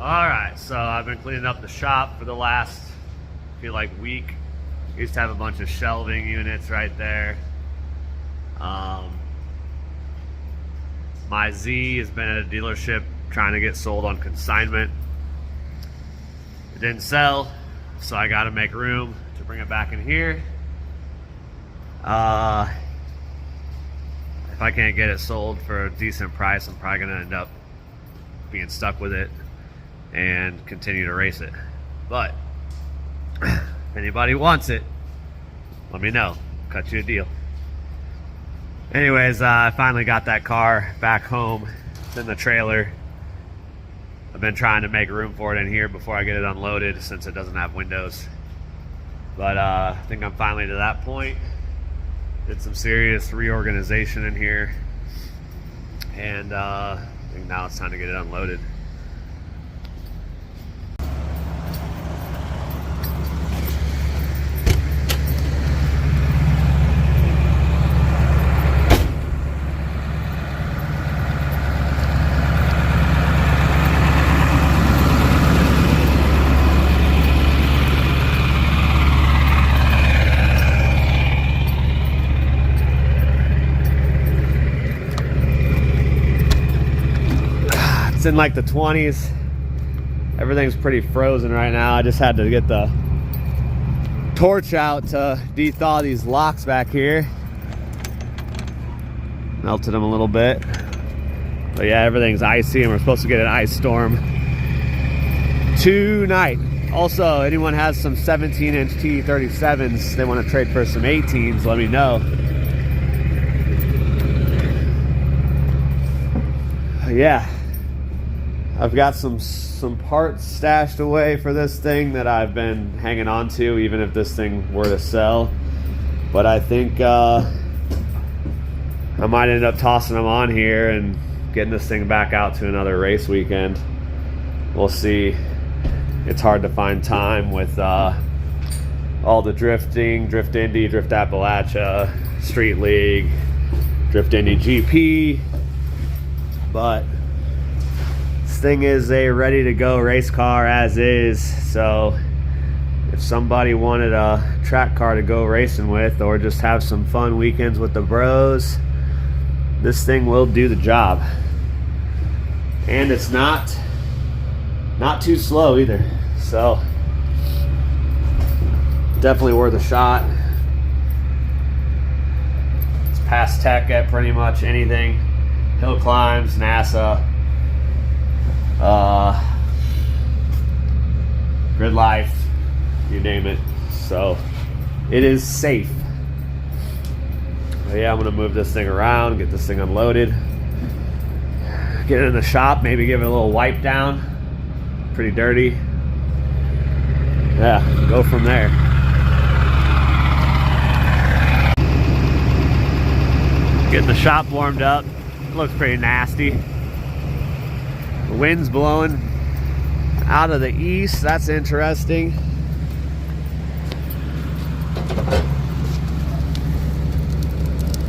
All right, so I've been cleaning up the shop for the last, week. Used to have a bunch of shelving units right there. My Z has been at a dealership trying to get sold on consignment. It didn't sell, so I got to make room to bring it back in here. If I can't get it sold for a decent price, I'm probably gonna end up being stuck with it and continue to race it. But if anybody wants it, let me know. Cut you a deal. Anyways, I finally got that car back home. It's in the trailer. I've been trying to make room for it in here before I get it unloaded since it doesn't have windows. But I think I'm finally to that point. Did some serious reorganization in here. And I think now it's time to get it unloaded. It's in like the 20s. Everything's pretty frozen right now. I just had to get the torch out to de-thaw these locks back here. Melted them a little bit. But yeah, everything's icy and we're supposed to get an ice storm tonight. Also, anyone has some 17-inch T37s they want to trade for some 18s, let me know. Yeah. I've got some parts stashed away for this thing that I've been hanging on to, even if this thing were to sell. But I think I might end up tossing them on here and getting this thing back out to another race weekend. We'll see. It's hard to find time with all the drifting, Drift Indy, Drift Appalachia, Street League, Drift Indy GP, but thing is a ready to go race car as is. So if somebody wanted a track car to go racing with or just have some fun weekends with the bros, this thing will do the job. And it's not too slow either, so definitely worth a shot. It's past tech at pretty much anything. Hill climbs, NASA, Grid Life, you name it. So it is safe. But yeah, I'm gonna move this thing around, get this thing unloaded, get it in the shop, maybe give it a little wipe down. Pretty dirty. Yeah, go from there. Getting the shop warmed up. It looks pretty nasty. The wind's blowing out of the east. That's interesting.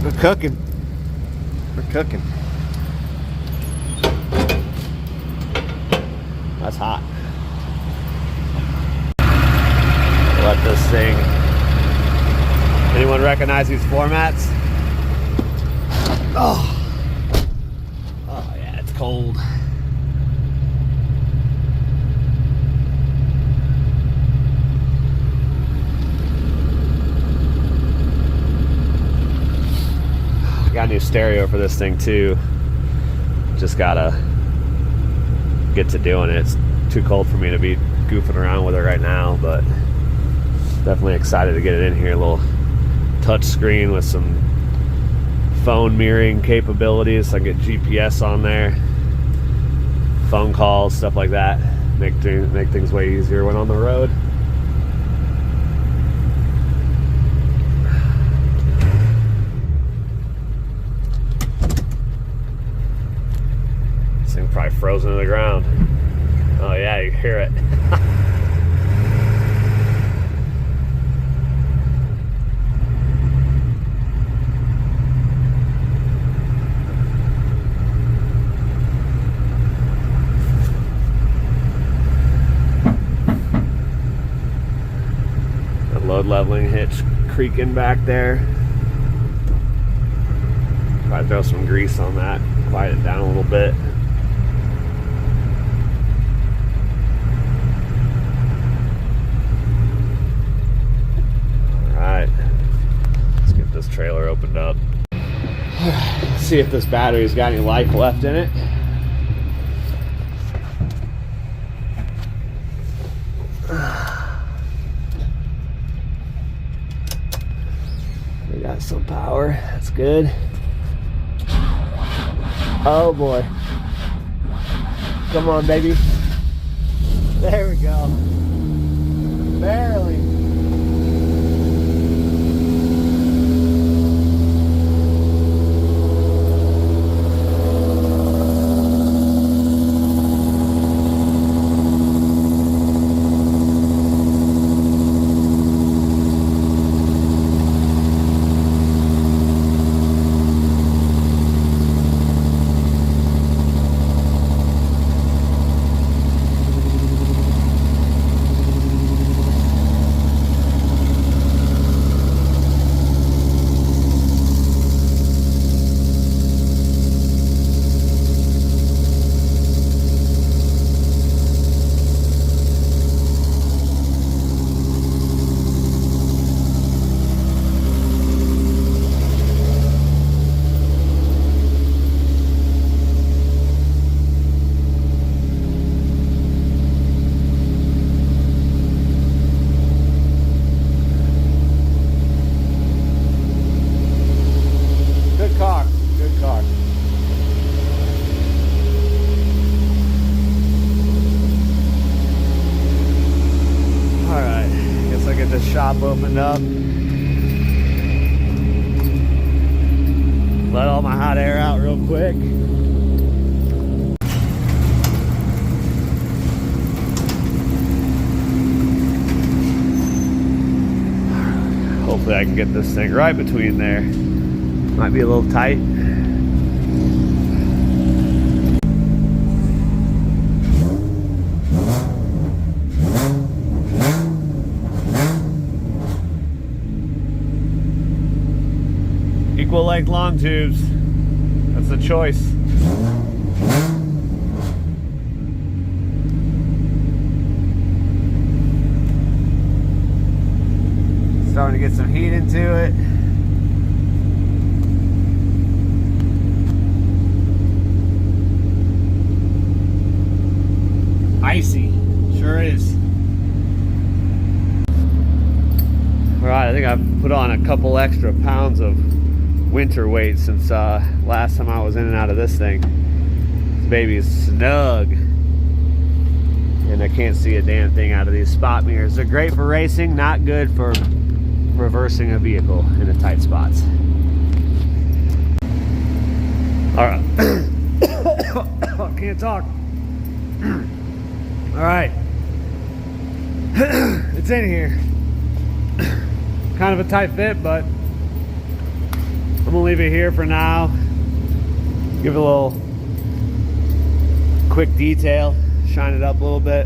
We're cooking. We're cooking. That's hot. Let this thing. Anyone recognize these formats? Oh yeah, it's cold. Got a new stereo for this thing too. Just gotta get to doing it. It's too cold for me to be goofing around with it right now, but definitely excited to get it in here. A little touch screen with some phone mirroring capabilities, so I can get GPS on there, phone calls, stuff like that. Make things way easier when on the road. Probably frozen to the ground. Oh yeah, you hear it. leveling hitch creaking back there. Probably throw some grease on that, quiet it down a little bit. Alright, let's get this trailer opened up. Let's see if this battery's got any life left in it. We got some power, that's good. Oh boy. Come on, baby. There we go. Barely. Shop opened up. Let all my hot air out real quick. Hopefully I can get this thing right between there. Might be a little tight. Equal length long tubes. That's the choice. Starting to get some heat into it. Icy, sure is. All right, I think I've put on a couple extra pounds of winter weight since last time I was in and out of this thing. This baby's snug, and I can't see a damn thing out of these spot mirrors. They're great for racing, not good for reversing a vehicle in the tight spots. All right. I can't talk. All right. It's in here. Kind of a tight fit, but I'm gonna leave it here for now. Give it a little quick detail, shine it up a little bit,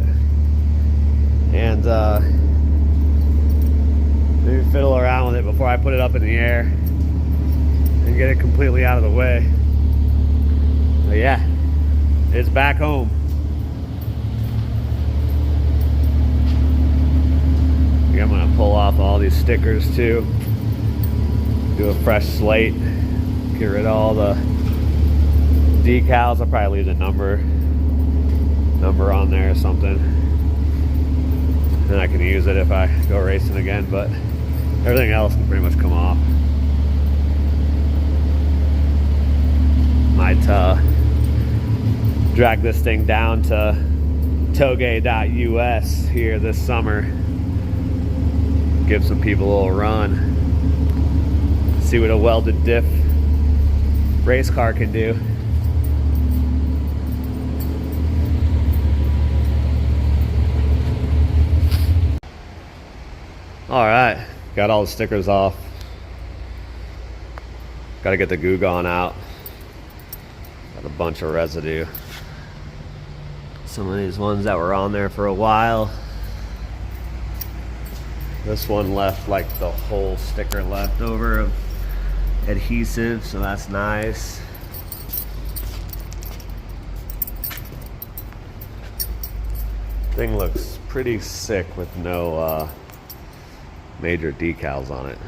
and maybe fiddle around with it before I put it up in the air and get it completely out of the way. But yeah, it's back home. I think I'm gonna pull off all these stickers too. Do a fresh slate, get rid of all the decals. I'll probably leave the number on there or something. Then I can use it if I go racing again, but everything else can pretty much come off. Might drag this thing down to Touge.us here this summer. Give some people a little run. See what a welded diff race car can do. All right, got all the stickers off. Got to get the Goo Gone out. Got a bunch of residue. Some of these ones that were on there for a while. This one left like the whole sticker left over of adhesive, so that's nice. Thing looks pretty sick with no major decals on it.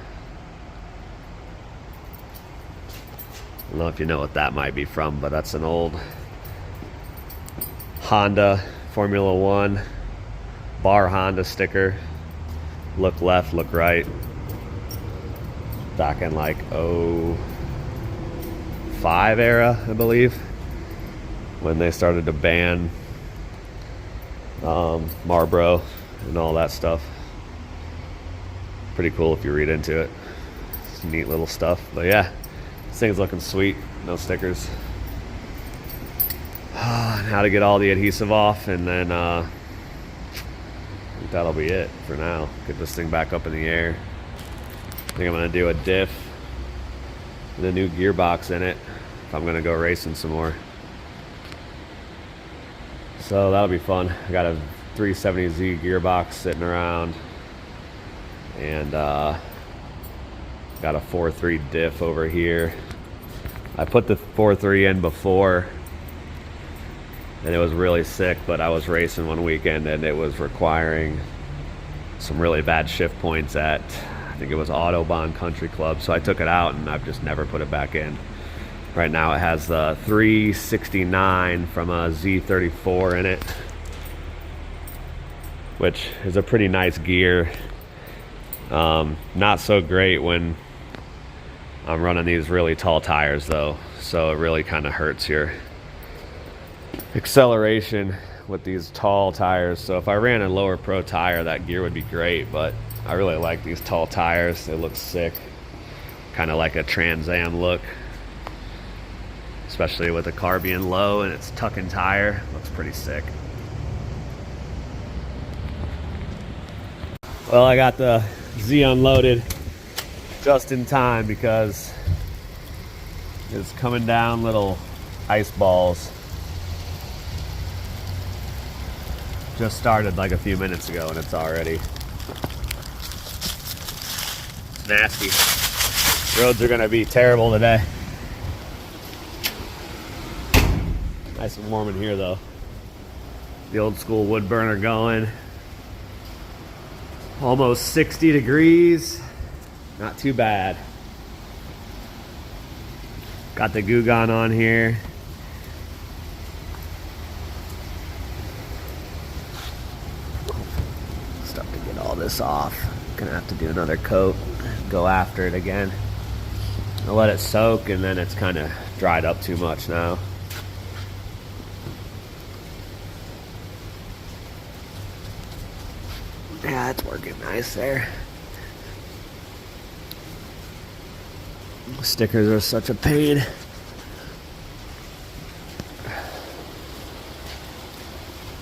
I don't know if you know what that might be from, but that's an old Honda Formula One bar Honda sticker. Look left, look right. Back in like 05 era, I believe, when they started to ban Marlboro and all that stuff. Pretty cool if you read into it. It's neat little stuff. But yeah, this thing's looking sweet. No stickers. How to get all the adhesive off, and then I think that'll be it for now. Get this thing back up in the air. I think I'm gonna do a diff with a new gearbox in it if I'm gonna go racing some more. So that'll be fun. I got a 370Z gearbox sitting around, and got a 4.3 diff over here. I put the 4.3 in before, and it was really sick, but I was racing one weekend and it was requiring some really bad shift points at, I think it was Autobahn Country Club, so I took it out and I've just never put it back in. Right now it has the 369 from a Z34 in it, which is a pretty nice gear. Not so great when I'm running these really tall tires though, so it really kind of hurts your acceleration with these tall tires. So if I ran a lower pro tire, that gear would be great, but I really like these tall tires. They look sick, kind of like a Trans Am look, especially with the car being low and it's tucking tire. Looks pretty sick. Well, I got the Z unloaded just in time because it's coming down little ice balls. Just started like a few minutes ago and it's already nasty. Roads are gonna be terrible today. Nice and warm in here though. The old school wood burner going. Almost 60 degrees. Not too bad. Got the Gugon on here. Stuff to get all this off. Gonna have to do another coat. Go after it again. I'll let it soak, and then it's kind of dried up too much now. Yeah, it's working nice there. Stickers are such a pain.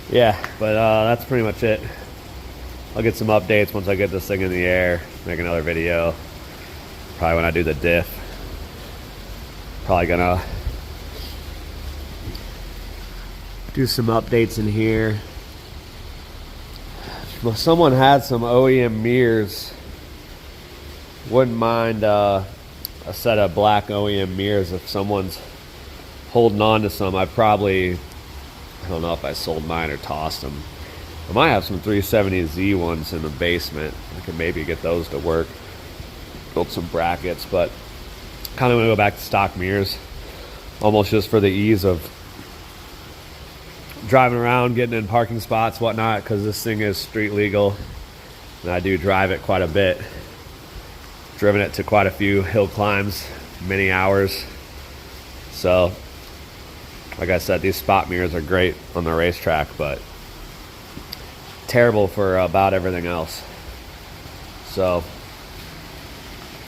Yeah, but that's pretty much it. I'll get some updates once I get this thing in the air. Make another video. Probably when I do the diff. Probably gonna do some updates in here. Well, someone had some OEM mirrors. Wouldn't mind a set of black OEM mirrors if someone's holding on to some. I don't know if I sold mine or tossed them. I might have some 370Z ones in the basement. I could maybe get those to work. Build some brackets, but kind of want to go back to stock mirrors. Almost just for the ease of driving around, getting in parking spots, whatnot, because this thing is street legal and I do drive it quite a bit. Driven it to quite a few hill climbs, many hours. So like I said, these spot mirrors are great on the racetrack, but terrible for about everything else. So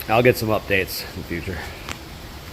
I'll get some updates in the future.